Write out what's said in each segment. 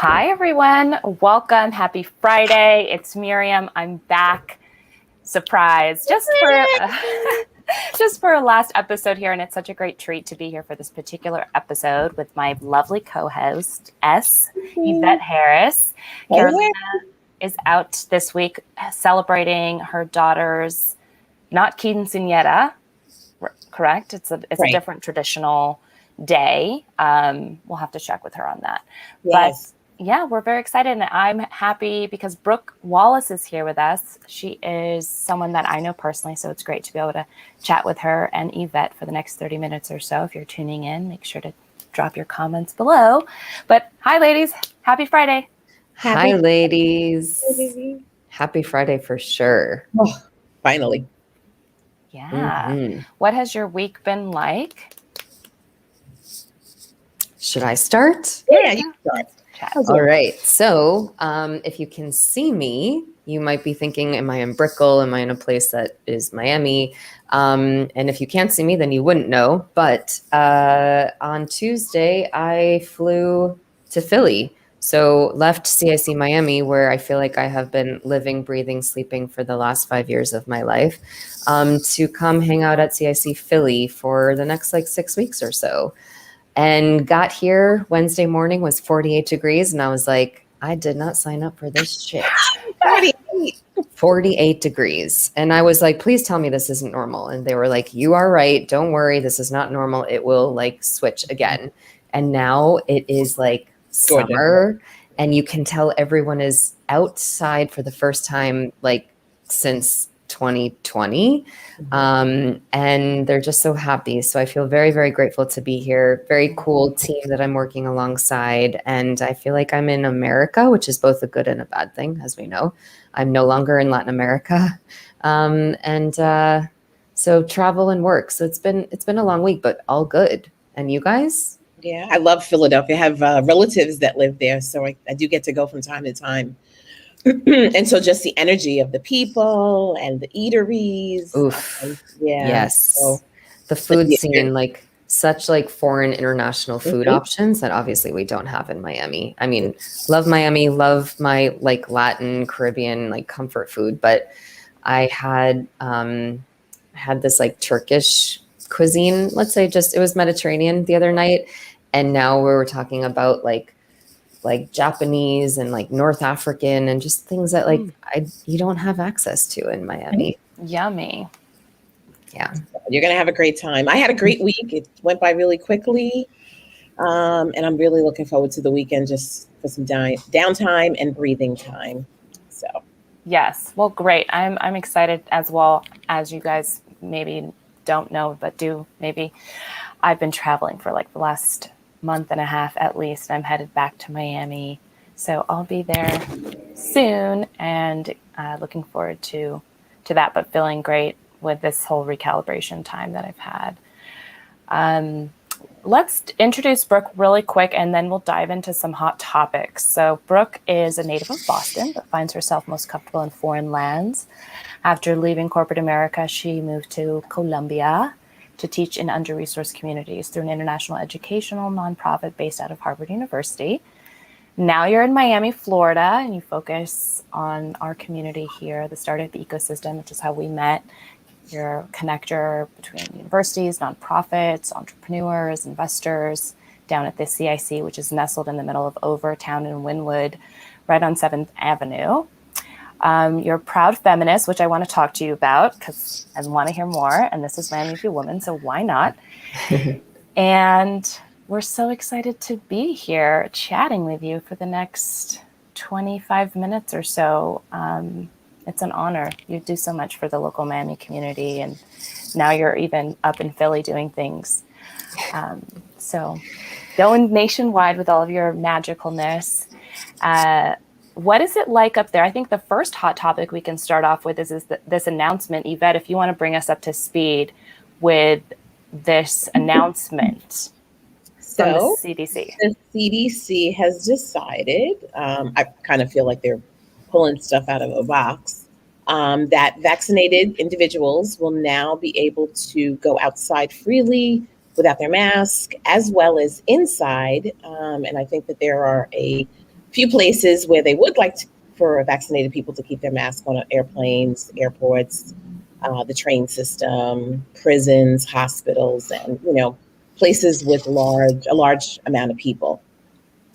Hi, everyone. Welcome. Happy Friday. It's Miriam. I'm back. Surprise. Just for a last episode here. And it's such a great treat to be here for this particular episode with my lovely co-host, Yvette Harris. Carolina is out this week celebrating her daughter's, not quinceañera, correct? It's a different traditional day. We'll have to check with her on that. Yes. But yeah, we're very excited, and I'm happy because Brooke Walis is here with us. She is someone that I know personally, so it's great to be able to chat with her and Yvette for the next 30 minutes or so. If you're tuning in, make sure to drop your comments below. But hi, ladies. Happy Friday. Hi, ladies. Happy Friday for sure. Oh, finally. Yeah. Mm-hmm. What has your week been like? Should I start? Yeah, you start. All right. So if you can see me, you might be thinking, am I in Brickell? Am I in a place that is Miami? And if you can't see me, then you wouldn't know. But on Tuesday, I flew to Philly. So left CIC Miami, where I feel like I have been living, breathing, sleeping for the last 5 years of my life, to come hang out at CIC Philly for the next 6 weeks or so. And got here Wednesday morning, was 48 degrees. And I was like, I did not sign up for this shit. 48 degrees. And I was like, please tell me this isn't normal. And they were like, you are right. Don't worry. This is not normal. It will switch again. And now it is summer. And you can tell everyone is outside for the first time since 2020. And they're just so happy. So I feel very, very grateful to be here. Very cool team that I'm working alongside. And I feel like I'm in America, which is both a good and a bad thing, as we know. I'm no longer in Latin America. So travel and work. So it's been a long week, but all good. And you guys? Yeah, I love Philadelphia. I have relatives that live there. So I do get to go from time to time. And so just the energy of the people and the eateries. Oof. Yeah. Yes. So, the food scene, such foreign international food options that obviously we don't have in Miami. I mean, love Miami, love my Latin, Caribbean, comfort food. But I had this Turkish cuisine, let's say it was Mediterranean the other night. And now we were talking about Japanese and North African and just things that you don't have access to in Miami. Yummy. Yeah. You're going to have a great time. I had a great week. It went by really quickly. And I'm really looking forward to the weekend just for some downtime and breathing time. So. Yes. Well, great. I'm excited as well. As you guys maybe don't know, but do maybe. I've been traveling for the last month and a half at least. I'm headed back to Miami, so I'll be there soon, and looking forward to that, but feeling great with this whole recalibration time that I've had. Let's introduce Brooke really quick, and then we'll dive into some hot topics. So Brooke is a native of Boston, but finds herself most comfortable in foreign lands. After leaving corporate America, she moved to Colombia to teach in under-resourced communities through an international educational nonprofit based out of Harvard University. Now you're in Miami, Florida, and you focus on our community here, the startup ecosystem, which is how we met. You're a connector between universities, nonprofits, entrepreneurs, investors, down at the CIC, which is nestled in the middle of Overtown and Wynwood, right on 7th Avenue. You're a proud feminist, which I want to talk to you about because I want to hear more. And this is Miami for Women, so why not? And we're so excited to be here chatting with you for the next 25 minutes or so. It's an honor. You do so much for the local Miami community, and now you're even up in Philly doing things. So going nationwide with all of your magicalness. What is it like up there? I think the first hot topic we can start off with is this announcement. Yvette, if you want to bring us up to speed with this announcement from the CDC. The CDC has decided, I kind of feel like they're pulling stuff out of a box, that vaccinated individuals will now be able to go outside freely without their mask, as well as inside. And I think that there are a few places where they would like for vaccinated people to keep their mask on airplanes, airports, the train system, prisons, hospitals, and places with a large amount of people.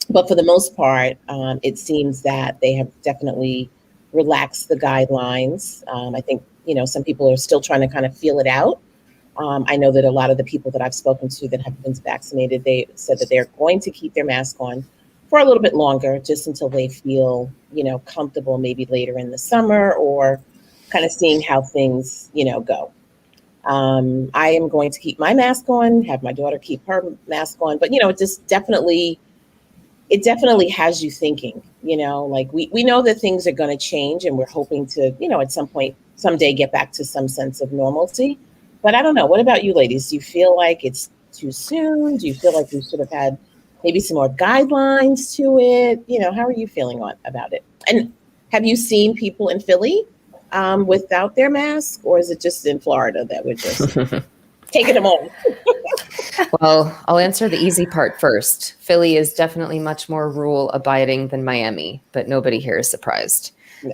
But for the most part, it seems that they have definitely relaxed the guidelines. I think some people are still trying to kind of feel it out. I know that a lot of the people that I've spoken to that have been vaccinated, they said that they're going to keep their mask on for a little bit longer, just until they feel, comfortable, maybe later in the summer, or kind of seeing how things, go. I am going to keep my mask on, have my daughter keep her mask on, but it definitely has you thinking, like we know that things are going to change, and we're hoping to, at some point, someday get back to some sense of normalcy. But I don't know. What about you ladies? Do you feel like it's too soon? Do you feel like we should have had maybe some more guidelines to it? How are you feeling about it? And have you seen people in Philly without their mask, or is it just in Florida that we're just taking them on? Well, I'll answer the easy part first. Philly is definitely much more rule abiding than Miami, but nobody here is surprised.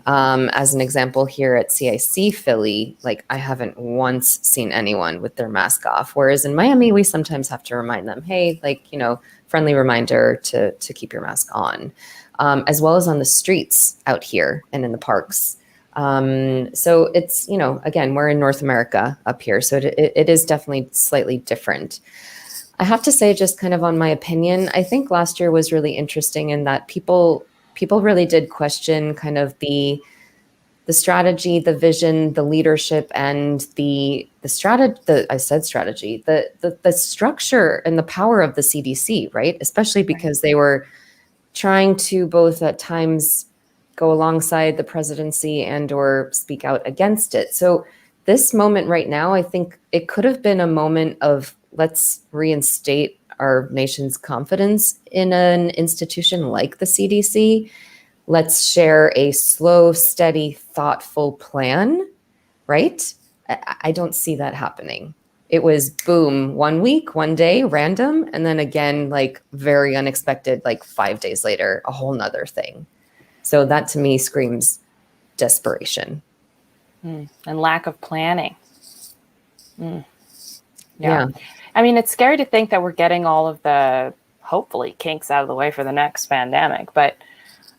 As an example, here at CIC Philly, like I haven't once seen anyone with their mask off. Whereas in Miami, we sometimes have to remind them, hey, friendly reminder to keep your mask on, as well as on the streets out here and in the parks. So it's, again, we're in North America up here, so it is definitely slightly different. I have to say, just kind of on my opinion, I think last year was really interesting in that people really did question kind of the strategy, the vision, the leadership, and the structure and the power of the CDC, right? Especially because they were trying to both at times go alongside the presidency and or speak out against it. So this moment right now, I think it could have been a moment of let's reinstate our nation's confidence in an institution like the CDC. Let's share a slow, steady, thoughtful plan, right? I don't see that happening. It was boom, 1 week, 1 day, random, and then again, like very unexpected, like 5 days later, a whole nother thing. So that to me screams desperation. And lack of planning. Yeah. I mean, it's scary to think that we're getting all of the, hopefully, kinks out of the way for the next pandemic. But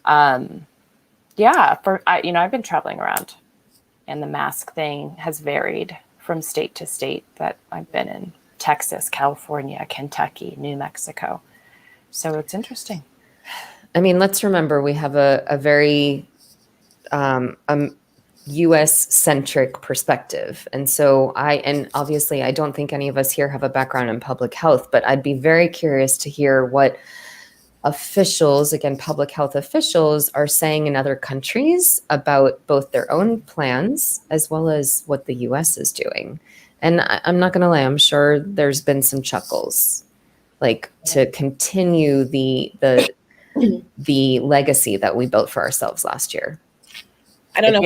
I've been traveling around, and the mask thing has varied from state to state. That I've been in Texas, California, Kentucky, New Mexico. So it's interesting. I mean, let's remember we have a very US-centric perspective. And so obviously I don't think any of us here have a background in public health, but I'd be very curious to hear what officials, again, public health officials, are saying in other countries about both their own plans as well as what the US is doing. And I'm not going to lie, I'm sure there's been some chuckles, like to continue the legacy that we built for ourselves last year. I don't know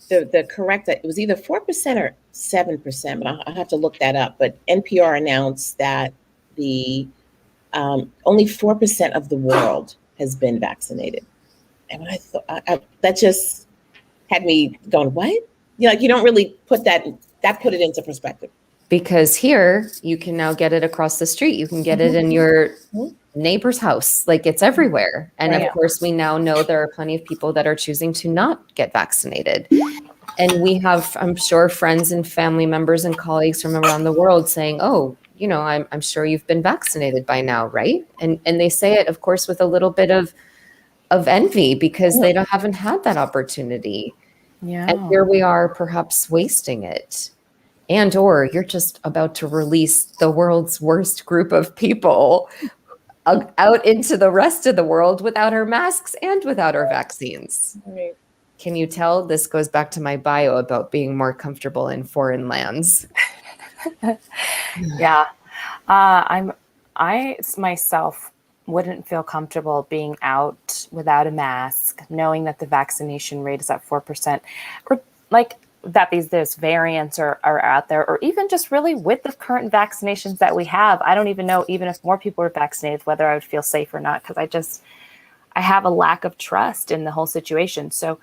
if the correct, it was either 4% or 7%, but I'll have to look that up. But NPR announced that the only 4% of the world has been vaccinated. And when I thought that just had me going, what? You don't really put put it into perspective. Because here you can now get it across the street. You can get it in your neighbor's house. Like it's everywhere. And of course, we now know there are plenty of people that are choosing to not get vaccinated. And we have, I'm sure, friends and family members and colleagues from around the world saying, oh, I'm sure you've been vaccinated by now, right? And they say it, of course, with a little bit of envy because they haven't had that opportunity. Yeah. And here we are perhaps wasting it. And or you're just about to release the world's worst group of people out into the rest of the world without our masks and without our vaccines. Right. Can you tell this goes back to my bio about being more comfortable in foreign lands? Yeah. I myself wouldn't feel comfortable being out without a mask, knowing that the vaccination rate is at 4%, or like that there's variants are out there, or even just really with the current vaccinations that we have. I don't even know, even if more people are vaccinated, whether I would feel safe or not, because I have a lack of trust in the whole situation. So,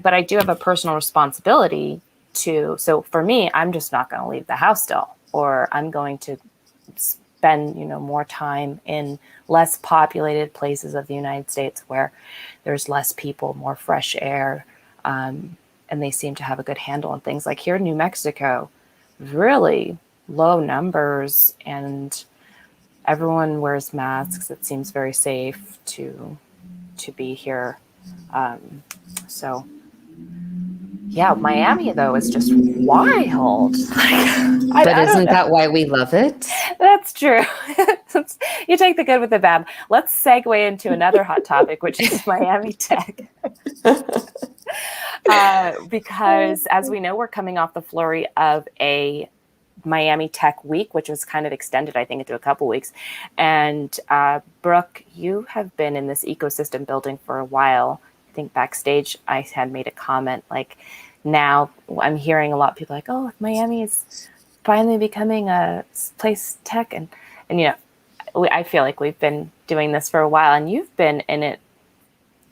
but I do have a personal responsibility so for me, I'm just not going to leave the house still, or I'm going to spend, more time in less populated places of the United States where there's less people, more fresh air. And they seem to have a good handle on things. Like here in New Mexico, really low numbers and everyone wears masks. It seems very safe to be here. So yeah, Miami though is just wild. But isn't that why we love it? That's true. You take the good with the bad. Let's segue into another hot topic, which is Miami tech. Because as we know, we're coming off the flurry of a Miami Tech Week, which was kind of extended, I think, into a couple weeks. And Brooke, you have been in this ecosystem building for a while. I think backstage I had made a comment like, now I'm hearing a lot of people like, oh, Miami is finally becoming a place tech. And I feel like we've been doing this for a while and you've been in it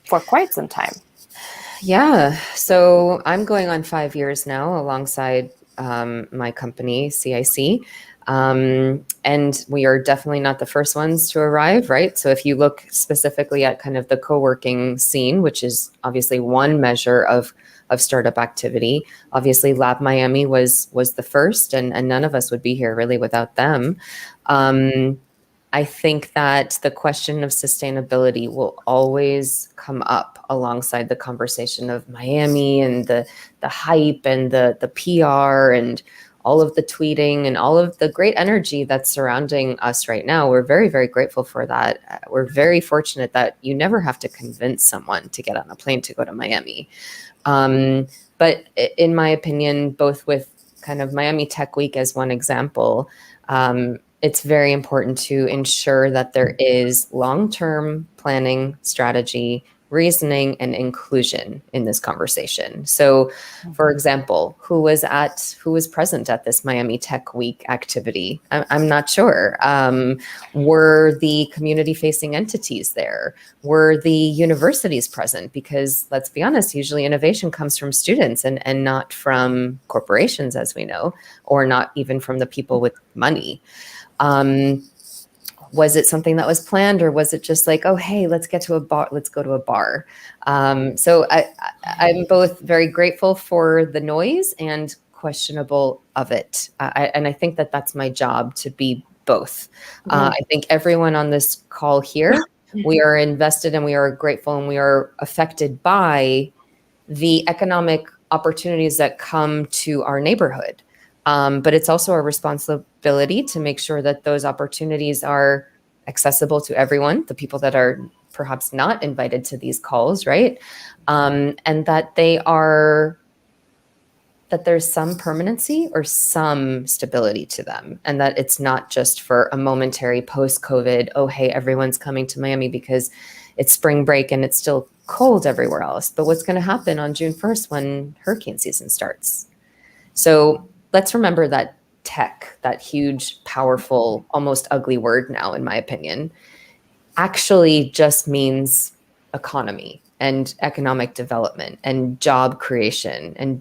for quite some time. Yeah. So I'm going on 5 years now alongside my company, CIC. And we are definitely not the first ones to arrive, right? So if you look specifically at kind of the co-working scene, which is obviously one measure of startup activity, obviously Lab Miami was the first, and none of us would be here really without them. I think that the question of sustainability will always come up alongside the conversation of Miami and the hype and the PR and all of the tweeting and all of the great energy that's surrounding us right now. We're very, very grateful for that. We're very fortunate that you never have to convince someone to get on a plane to go to Miami. But in my opinion, both with kind of Miami Tech Week as one example, it's very important to ensure that there is long-term planning, strategy, reasoning, and inclusion in this conversation. So, for example, who was present at this Miami Tech Week activity? I'm not sure. Were the community-facing entities there? Were the universities present? Because let's be honest, usually innovation comes from students and not from corporations, as we know, or not even from the people with money. Was it something that was planned, or was it just like, oh, hey, let's go to a bar? So I'm both very grateful for the noise and questionable of it. And I think that that's my job, to be both. I think everyone on this call here, we are invested and we are grateful and we are affected by the economic opportunities that come to our neighborhood. But it's also our responsibility to make sure that those opportunities are accessible to everyone, the people that are perhaps not invited to these calls, right? And that there's some permanency or some stability to them, and that it's not just for a momentary post-COVID, oh, hey, everyone's coming to Miami because it's spring break and it's still cold everywhere else. But what's going to happen on June 1st when hurricane season starts? So let's remember that tech, that huge, powerful, almost ugly word now, in my opinion, actually just means economy and economic development and job creation and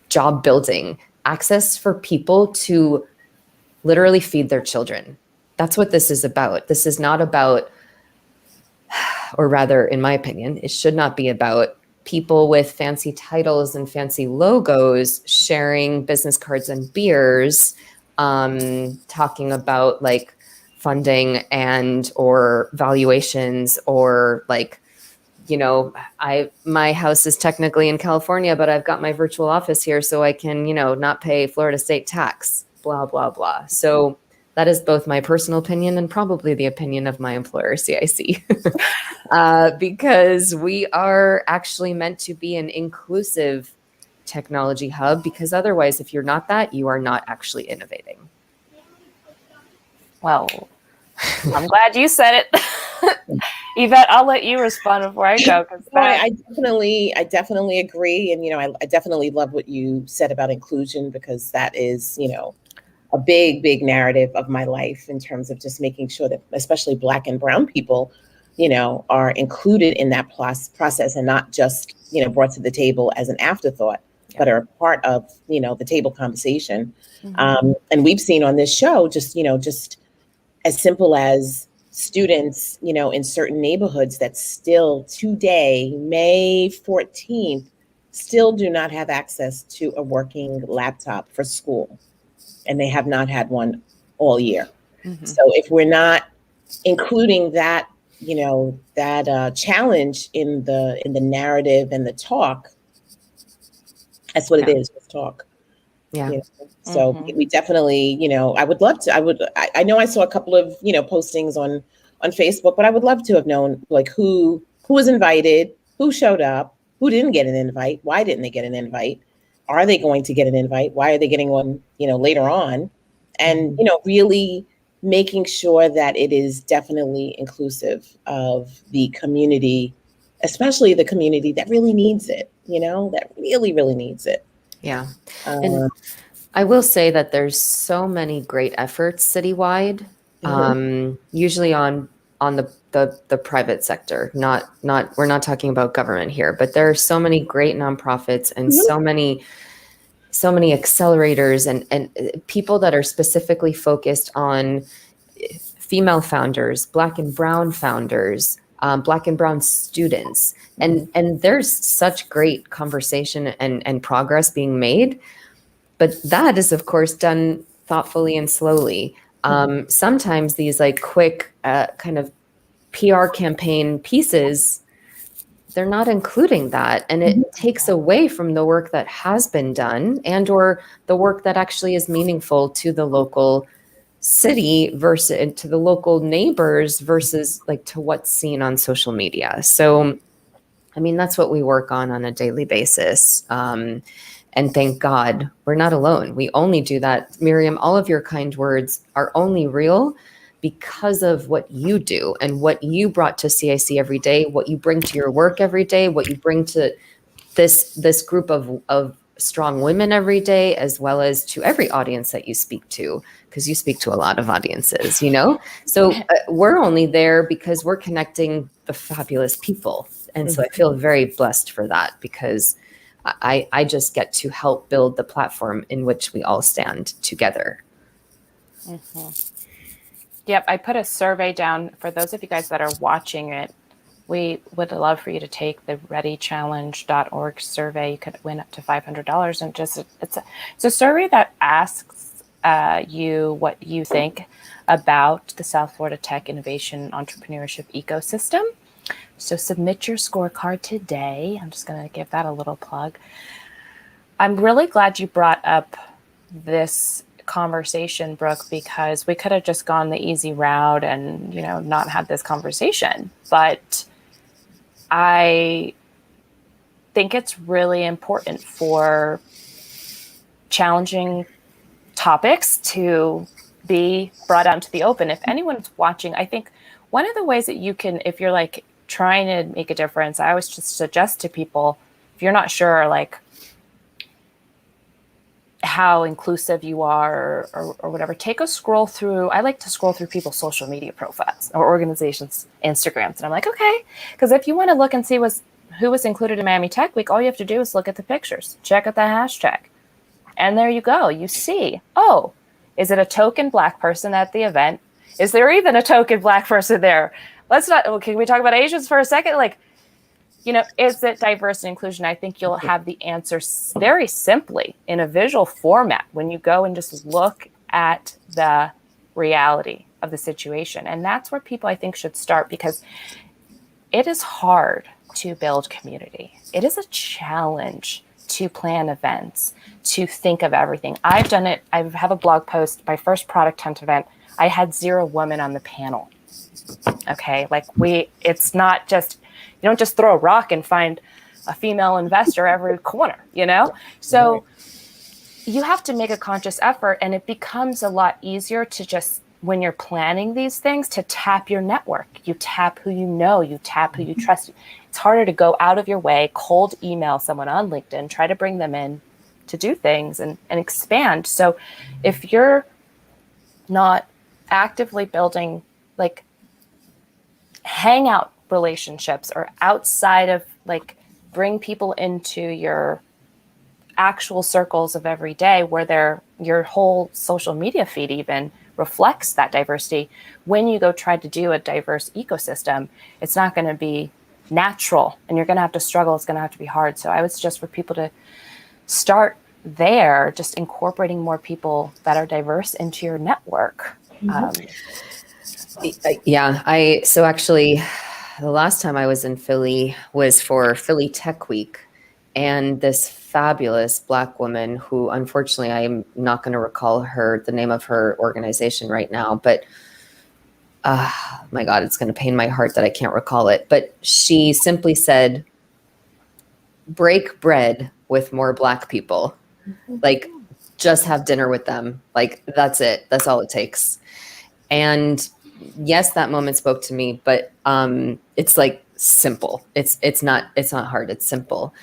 job building, access for people to literally feed their children. That's what this is about. This is not about, or rather, in my opinion, it should not be about people with fancy titles and fancy logos sharing business cards and beers, talking about like funding and or valuations, or like, my house is technically in California, but I've got my virtual office here so I can, not pay Florida state tax, blah, blah, blah. So that is both my personal opinion and probably the opinion of my employer, CIC, because we are actually meant to be an inclusive technology hub, because otherwise, if you're not that, you are not actually innovating. Well, I'm glad you said it. Yvette, I'll let you respond before I go. I definitely agree. And, I definitely love what you said about inclusion, because that is, a big, big narrative of my life in terms of just making sure that especially Black and Brown people are included in that process and not just, brought to the table as an afterthought, but are part of, the table conversation. And we've seen on this show just as simple as students, in certain neighborhoods that still today, May 14th, still do not have access to a working laptop for school. And they have not had one all year. So if we're not including that, that challenge in the narrative and the talk, that's what it is, with talk. Yeah. So we definitely, I would love to, I know I saw a couple of, postings on Facebook, but I would love to have known like who was invited, who showed up, who didn't get an invite, why didn't they get an invite? Are they going to get an invite? Why are they getting one, later on? And, really making sure that it is definitely inclusive of the community, especially the community that really needs it, that really, really needs it. Yeah. And I will say that there's so many great efforts citywide, usually on the private sector, not we're not talking about government here, but there are so many great nonprofits and so many accelerators and people that are specifically focused on female founders, Black and brown founders, Black and brown students. And there's such great conversation and progress being made. But that is, of course, done thoughtfully and slowly. Sometimes these like quick kind of PR campaign pieces, they're not including that. And it takes away from the work that has been done and or the work that actually is meaningful to the local city versus to the local neighbors versus like to what's seen on social media. So, I mean, that's what we work on a daily basis. And thank God we're not alone. We only do that. Miriam, all of your kind words are only real because of what you do and what you brought to CIC every day, what you bring to your work every day, what you bring to this group of strong women every day, as well as to every audience that you speak to, because you speak to a lot of audiences, So we're only there because we're connecting the fabulous people. And so I feel very blessed for that because I just get to help build the platform in which we all stand together. Yep, I put a survey down for those of you guys that are watching it. We would love for you to take the readychallenge.org survey. You could win up to $500, and it's a survey that asks you what you think about the South Florida tech innovation entrepreneurship ecosystem. So submit your scorecard today. I'm just going to give that a little plug. I'm really glad you brought up this conversation, Brooke, because we could have just gone the easy route and, not had this conversation. But I think it's really important for challenging topics to be brought out into the open. If anyone's watching, I think one of the ways that you can, if you're like trying to make a difference, I always just suggest to people, if you're not sure like how inclusive you are or whatever, take a scroll through. I like to scroll through people's social media profiles or organizations' Instagrams. And I'm like, okay, because if you want to look and see who was included in Miami Tech Week, all you have to do is look at the pictures, check out the hashtag. And there you go. You see, oh, is it a token Black person at the event? Is there even a token Black person there? Can we talk about Asians for a second? Like, is it diversity and inclusion? I think you'll have the answer very simply in a visual format when you go and just look at the reality of the situation. And that's where people, I think, should start, because it is hard to build community. It is a challenge to plan events, to think of everything. I've done it. I have a blog post, my first product hunt event. I had 0 women on the panel. Okay. Like it's not just, you don't just throw a rock and find a female investor every corner, So you have to make a conscious effort, and it becomes a lot easier to just, when you're planning these things, to tap your network. You tap who you know, you tap who you trust. It's harder to go out of your way, cold email someone on LinkedIn, try to bring them in to do things and expand. So if you're not actively building like hangout relationships or outside of like bring people into your actual circles of every day where your whole social media feed even reflects that diversity. When you go try to do a diverse ecosystem, it's not going to be natural and you're going to have to struggle. It's going to have to be hard. So I would suggest for people to start there, just incorporating more people that are diverse into your network. So actually the last time I was in Philly was for Philly Tech Week, and this fabulous Black woman who, unfortunately, I'm not going to recall the name of her organization right now, but my God, it's going to pain my heart that I can't recall it. But she simply said, break bread with more Black people. Like, just have dinner with them. Like, that's it. That's all it takes. And yes, that moment spoke to me, but it's like simple. It's not hard. It's simple.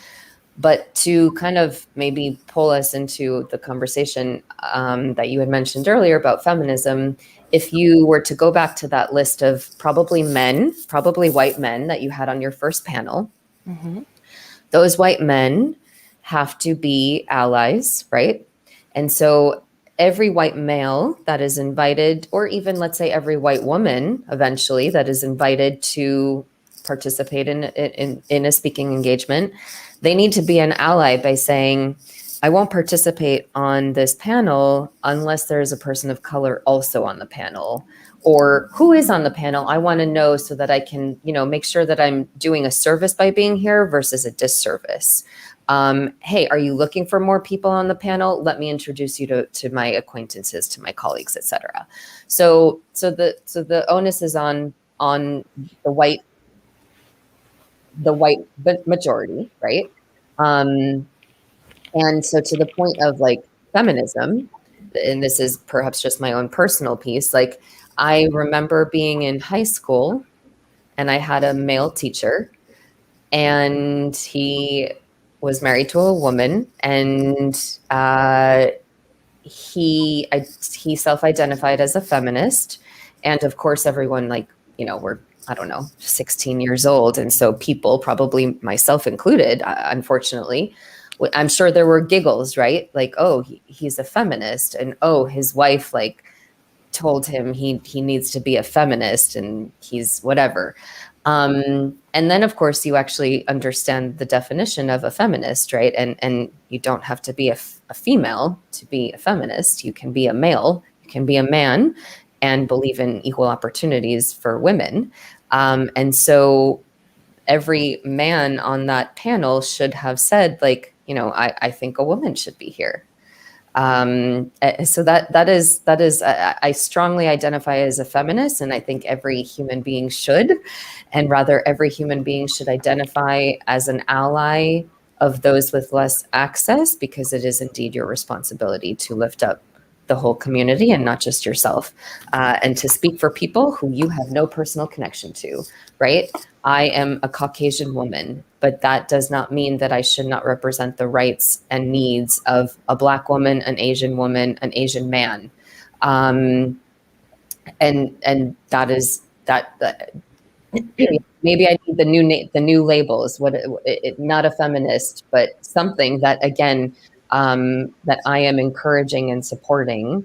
But to kind of maybe pull us into the conversation that you had mentioned earlier about feminism, if you were to go back to that list of probably white men that you had on your first panel, those white men have to be allies, right? And so every white male that is invited, or even let's say every white woman eventually that is invited to participate in a speaking engagement, they need to be an ally by saying, I won't participate on this panel unless there's a person of color also on the panel. Or who is on the panel? I want to know so that I can, make sure that I'm doing a service by being here versus a disservice. Hey, are you looking for more people on the panel? Let me introduce you to my acquaintances, to my colleagues, et cetera. So the onus is on the white majority, right? And so to the point of like feminism, and this is perhaps just my own personal piece, like I remember being in high school and I had a male teacher and he was married to a woman, and he self-identified as a feminist. And of course, everyone we're, I don't know, 16 years old. And so people, probably myself included, unfortunately, I'm sure there were giggles, right? Like, oh, he's a feminist. And oh, his wife told him he needs to be a feminist and he's whatever. And then, of course, you actually understand the definition of a feminist, right? And you don't have to be a female to be a feminist. You can be a male, you can be a man and believe in equal opportunities for women. And so every man on that panel should have said, I think a woman should be here. So that is I strongly identify as a feminist, and I think every human being should, and rather every human being should identify as an ally of those with less access, because it is indeed your responsibility to lift up the whole community and not just yourself, and to speak for people who you have no personal connection to, right? I am a Caucasian woman, but that does not mean that I should not represent the rights and needs of a Black woman, an Asian woman, an Asian man. And that is that maybe I need the new labels, not a feminist, but something that, again, that I am encouraging and supporting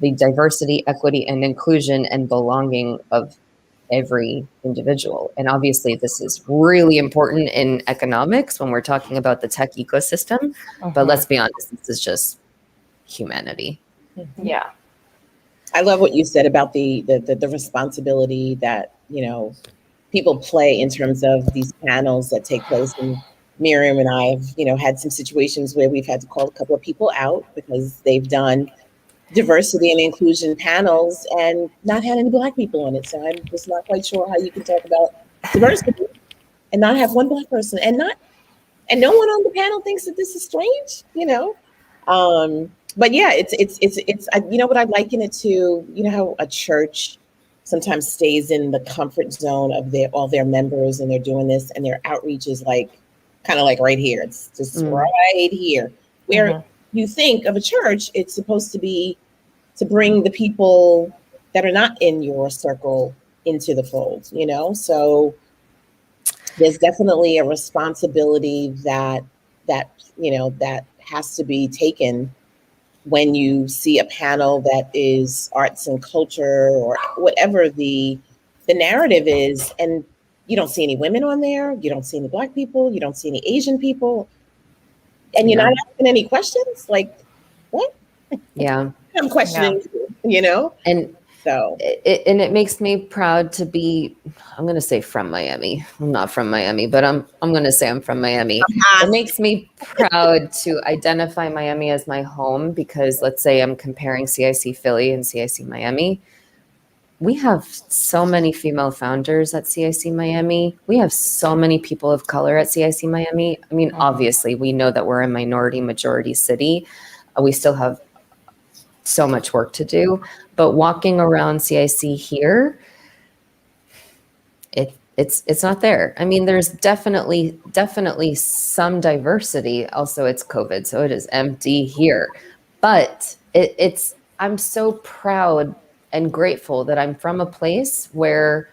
the diversity, equity, and inclusion and belonging of every individual. And obviously this is really important in economics when we're talking about the tech ecosystem, but let's be honest, this is just humanity. Yeah. I love what you said about the responsibility that, people play in terms of these panels that take place. And Miriam and I have, had some situations where we've had to call a couple of people out because they've done diversity and inclusion panels and not had any Black people on it. So I'm just not quite sure how you can talk about diversity and not have one Black person, and no one on the panel thinks that this is strange, But yeah, it's what I liken it to, how a church sometimes stays in the comfort zone of all their members, and they're doing this, and their outreach is kind of like right here. It's just right here, where you think of a church, it's supposed to be to bring the people that are not in your circle into the fold, you know? So there's definitely a responsibility that has to be taken when you see a panel that is arts and culture or whatever the narrative is, and you don't see any women on there, you don't see any Black people, you don't see any Asian people, and you're not asking any questions. Like, what? Yeah. I'm questioning you, you know? And So it makes me proud to be, I'm going to say from Miami. I'm not from Miami, but I'm going to say I'm from Miami. It makes me proud to identify Miami as my home because let's say I'm comparing CIC Philly and CIC Miami. We have so many female founders at CIC Miami. We have so many people of color at CIC Miami. I mean, obviously, we know that we're a minority majority city. We still have so much work to do, but walking around CIC here, it's not there. I mean, there's definitely some diversity. Also, it's COVID, so it is empty here. But it's I'm so proud and grateful that I'm from a place where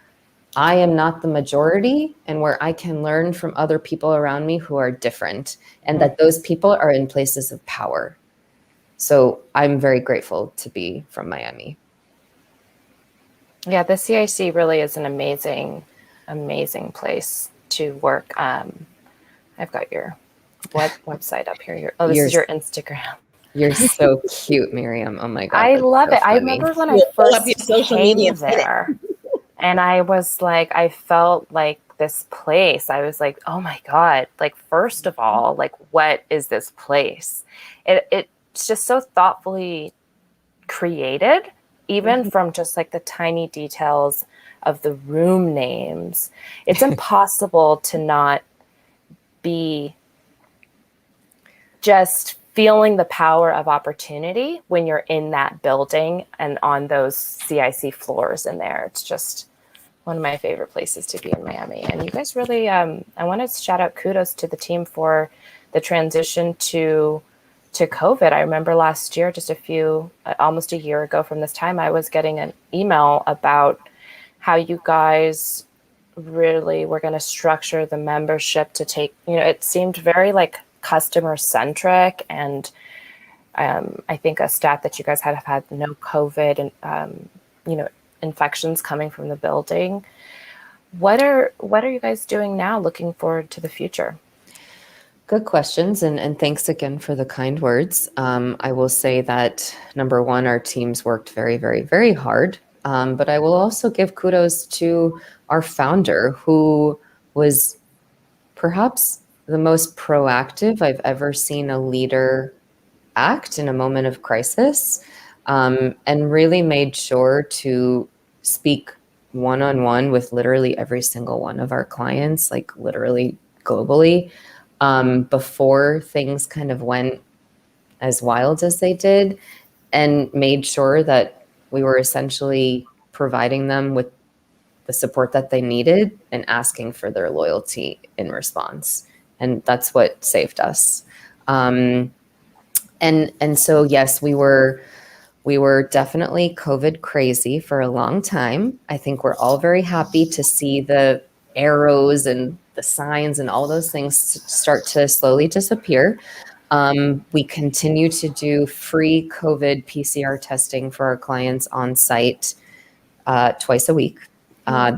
I am not the majority and where I can learn from other people around me who are different, and that those people are in places of power. So I'm very grateful to be from Miami. Yeah, the CIC really is an amazing place to work. I've got your website up here. This is your Instagram. You're so cute, Miriam. Oh my God. I love it. Funny. I remember when I first came there and I was like, I felt like this place. I was like, oh my God, like, first of all, like, what is this place? It's just so thoughtfully created, even from just like the tiny details of the room names. It's impossible to not be just feeling the power of opportunity when you're in that building and on those CIC floors in there. It's just one of my favorite places to be in Miami. And you guys really, I want to shout out kudos to the team for the transition to COVID. I remember last year, almost a year ago from this time, I was getting an email about how you guys really were going to structure the membership to take, it seemed very like customer centric. And I think a stat that you guys have had no COVID and, infections coming from the building. What are you guys doing now looking forward to the future? Good questions. And thanks again for the kind words. I will say that number one, our teams worked very, very, very hard. But I will also give kudos to our founder, who was perhaps the most proactive I've ever seen a leader act in a moment of crisis, and really made sure to speak one-on-one with literally every single one of our clients, like literally globally, before things kind of went as wild as they did, and made sure that we were essentially providing them with the support that they needed and asking for their loyalty in response. And that's what saved us. And so, yes, we were definitely COVID crazy for a long time. I think we're all very happy to see the arrows and the signs and all those things start to slowly disappear. We continue to do free COVID PCR testing for our clients on site twice a week,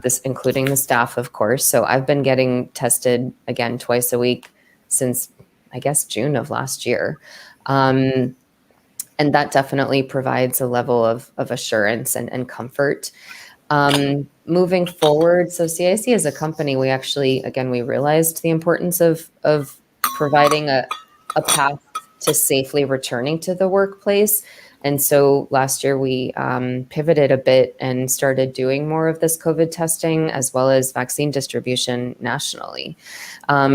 this including the staff, of course. So I've been getting tested again twice a week since, I guess, June of last year. And that definitely provides a level of assurance and comfort. Moving forward, so CIC as a company, we actually, again, we realized the importance of providing a path to safely returning to the workplace. And so last year we pivoted a bit and started doing more of this COVID testing as well as vaccine distribution nationally.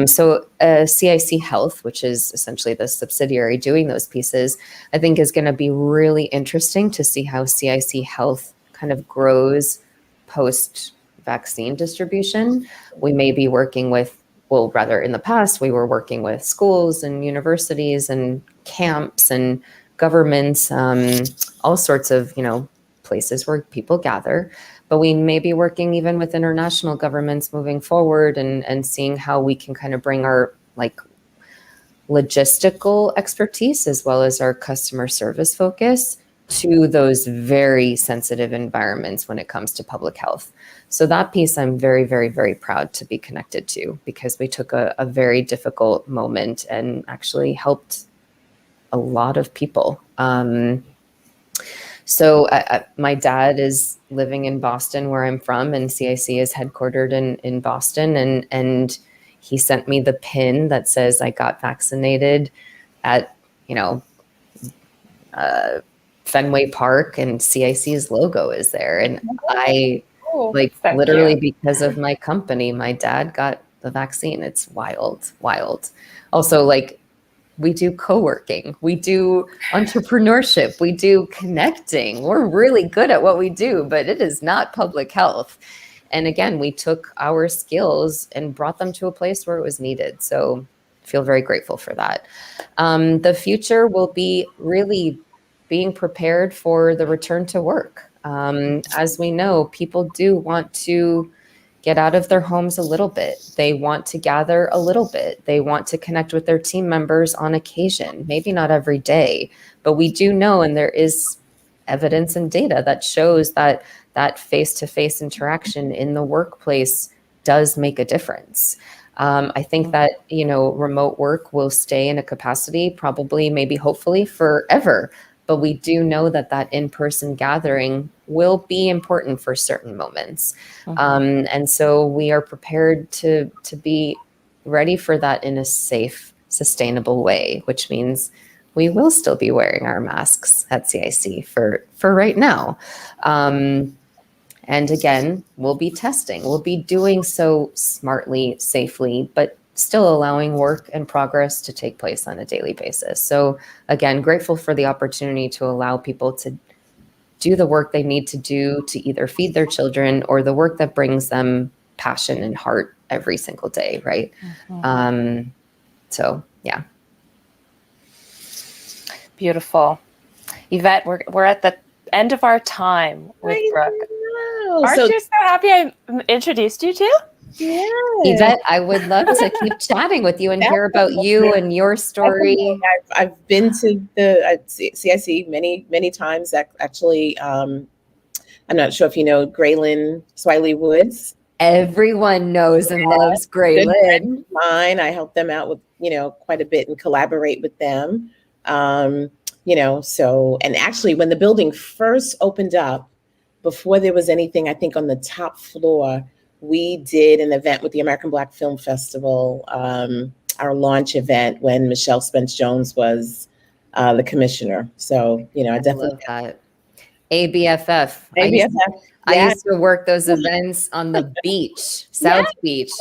So CIC Health, which is essentially the subsidiary doing those pieces, I think is going to be really interesting to see how CIC Health kind of grows post-vaccine distribution. We may be working with, well, rather in the past, we were working with schools and universities and camps and governments, all sorts of, places where people gather. but we may be working even with international governments moving forward and seeing how we can kind of bring our like logistical expertise as well as our customer service focus to those very sensitive environments when it comes to public health. So that piece I'm very, very, very proud to be connected to, because we took a very difficult moment and actually helped a lot of people. So my dad is living in Boston, where I'm from, and CIC is headquartered in Boston. And he sent me the pin that says I got vaccinated at, Fenway Park, and CIC's logo is there. And I literally because of my company, my dad got the vaccine. It's wild, wild. Also, like, we do co-working, we do entrepreneurship, we do connecting. We're really good at what we do, but it is not public health. And again, we took our skills and brought them to a place where it was needed. So I feel very grateful for that. The future will be really being prepared for the return to work. As we know, people do want to get out of their homes a little bit. They want to gather a little bit. They want to connect with their team members on occasion, maybe not every day, but we do know, and there is evidence and data that shows that that face-to-face interaction in the workplace does make a difference. I think that, remote work will stay in a capacity, probably, maybe, hopefully forever. But we do know that that in-person gathering will be important for certain moments. And so we are prepared to be ready for that in a safe, sustainable way, which means we will still be wearing our masks at CIC for right now. And again, we'll be testing. We'll be doing so smartly, safely, but still allowing work and progress to take place on a daily basis. So again, grateful for the opportunity to allow people to do the work they need to do to either feed their children or the work that brings them passion and heart every single day, right? So yeah. Beautiful. Yvette, we're at the end of our time with Brooke. Aren't you so happy I introduced you to? Yeah. Yvette, I would love to keep chatting with you and hear about you and your story. I've been to the CIC many times. Actually, I'm not sure if you know Graylin Swiley Woods. Everyone knows and loves Graylin. Mine, I help them out with quite a bit and collaborate with them. So, and actually, when the building first opened up, before there was anything, I think on the top floor, we did an event with the American Black Film Festival, our launch event when Michelle Spence-Jones was the commissioner. So, I definitely love that. ABFF. ABFF. I used to work those events on the beach, South Beach,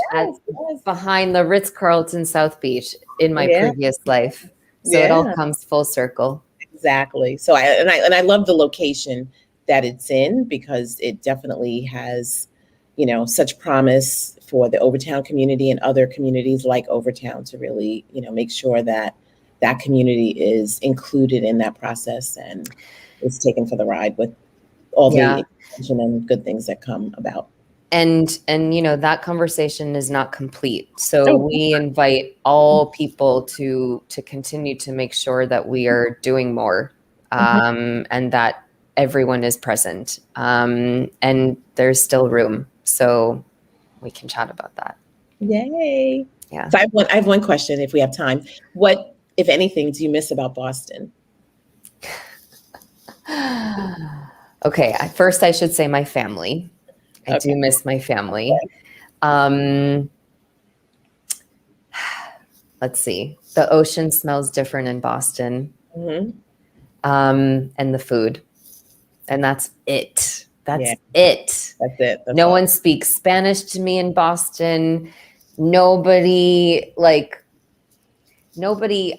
behind the Ritz-Carlton South Beach in my previous life. So it all comes full circle. Exactly. So I love the location that it's in, because it definitely has such promise for the Overtown community and other communities like Overtown to really, make sure that that community is included in that process and is taken for the ride with all the attention and good things that come about. And that conversation is not complete. So we invite all people to continue to make sure that we are doing more, and that everyone is present. And there's still room. So we can chat about that. Yay. Yeah. So I have one question if we have time. What, if anything, do you miss about Boston? Okay. First, I should say my family. I do miss my family. Let's see. The ocean smells different in Boston. And the food. And that's it. That's it. That's it. No one speaks Spanish to me in Boston. Nobody, I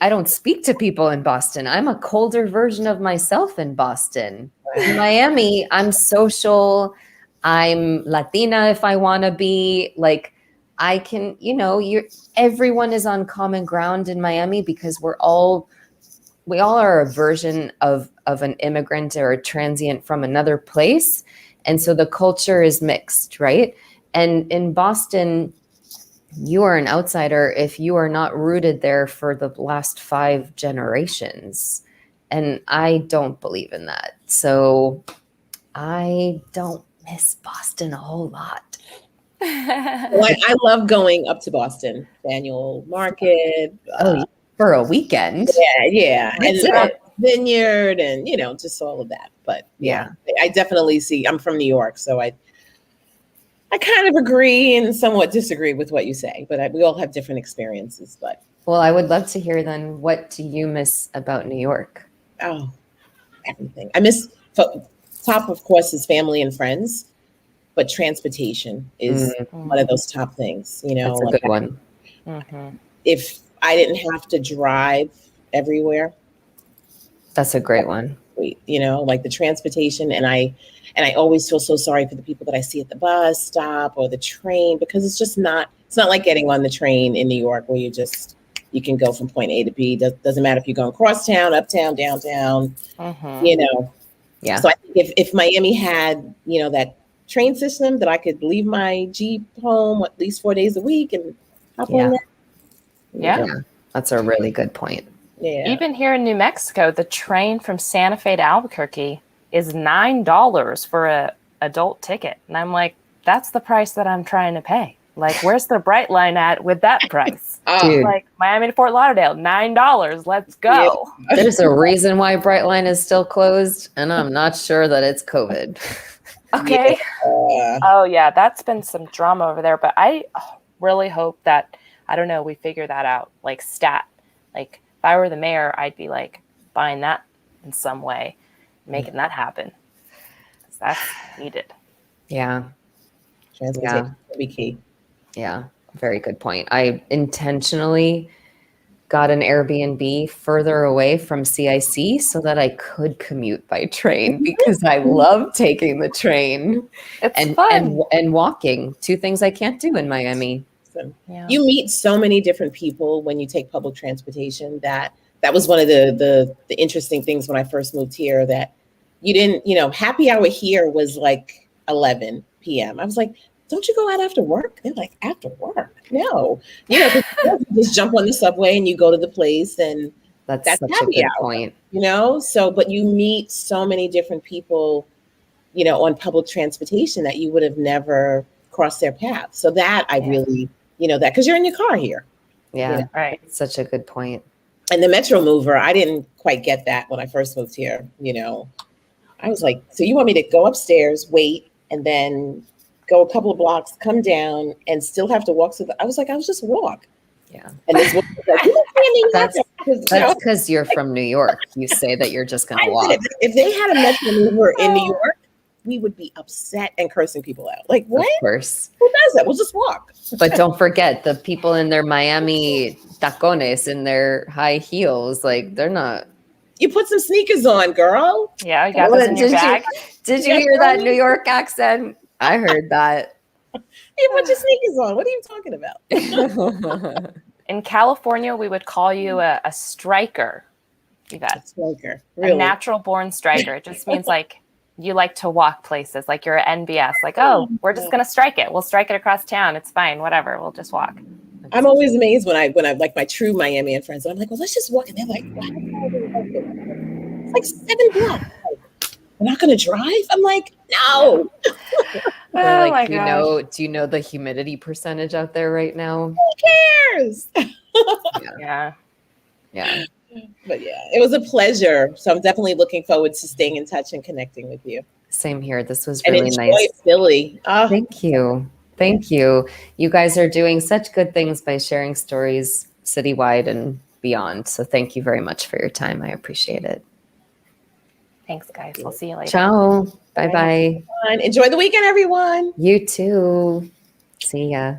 don't speak to people in Boston. I'm a colder version of myself in Boston. In Miami, I'm social. I'm Latina if I want to be. I can, everyone is on common ground in Miami because we all are a version of an immigrant or a transient from another place. And so the culture is mixed, right? And in Boston, you are an outsider if you are not rooted there for the last 5 generations. And I don't believe in that. So I don't miss Boston a whole lot. Well, I love going up to Boston, Faneuil Market. For a weekend. Yeah. That's And it. Vineyard and, just all of that. But yeah, I definitely see, I'm from New York, so I kind of agree and somewhat disagree with what you say, but we all have different experiences. But Well, I would love to hear then, what do you miss about New York? oh, everything. I miss, top, of course, is family and friends, but transportation is one of those top things, That's a good one. If I didn't have to drive everywhere, that's a great one. Like the transportation, and I always feel so sorry for the people that I see at the bus stop or the train, because it's not like getting on the train in New York where you can go from point A to B. Doesn't matter if you're going across town, uptown, downtown, Yeah. So I think if Miami had, that train system that I could leave my Jeep home at least 4 days a week and hop on that. Yeah. That's a really good point. Yeah. Even here in New Mexico, the train from Santa Fe to Albuquerque is $9 for a adult ticket. And I'm like, that's the price that I'm trying to pay. Like, where's the Bright Line at with that price? Dude. Like Miami to Fort Lauderdale, $9. Let's go. Yeah. There's a reason why Brightline is still closed, and I'm not sure that it's COVID. Okay. Yeah. Oh, yeah. That's been some drama over there. But I really hope that, I don't know, we figure that out. Like stat. Like, if I were the mayor, I'd be like buying that in some way, making that happen. Because that's needed. Yeah. Transportation would be key. Yeah. Very good point. I intentionally got an Airbnb further away from CIC so that I could commute by train, because I love taking the train It's fun. and walking. 2 things I can't do in Miami. Yeah. You meet so many different people when you take public transportation. That was one of the interesting things when I first moved here, that you didn't, happy hour here was like 11 p.m. I was like, don't you go out after work? They're like, after work? No. You just jump on the subway and you go to the place, and That's such a happy good hour, point. So, but you meet so many different people, on public transportation that you would have never crossed their path. So that I really, that, because you're in your car here. Yeah. Right. Such a good point. And the Metro Mover, I didn't quite get that when I first moved here. I was like, so you want me to go upstairs, wait, and then go a couple of blocks, come down, and still have to walk I was like, I'll just walk. Yeah. And this was like, that's because you're from New York. You say that you're just going to walk. If they had a Metro Mover in New York, we would be upset and cursing people out. Like, what? Of course. Who does that? We'll just walk. But don't forget the people in their Miami tacones, in their high heels, like they're not. You put some sneakers on, girl. Yeah, you got those in your bag. Did you hear that New York accent? I heard that. You put your sneakers on. What are you talking about? In California, we would call you a striker. Yvette. Striker. Really? A natural born striker. It just means like you like to walk places, like you're an NBS. Like, oh, we're just gonna strike it. We'll strike it across town. It's fine. Whatever. We'll just walk. I'm always amazed when I like my true Miami friends. And I'm like, well, let's just walk. And they're like, it's like 7 blocks. Like, we're not going to drive? I'm like, no. Oh my God. Do you know the humidity percentage out there right now? Who cares? Yeah. But yeah, it was a pleasure. So I'm definitely looking forward to staying in touch and connecting with you. Same here. This was really and nice. Philly. Thank you. Thank you. You guys are doing such good things by sharing stories citywide and beyond. So thank you very much for your time. I appreciate it. Thanks, guys. We'll see you later. Ciao. Bye-bye. Enjoy the weekend, everyone. You too. See ya.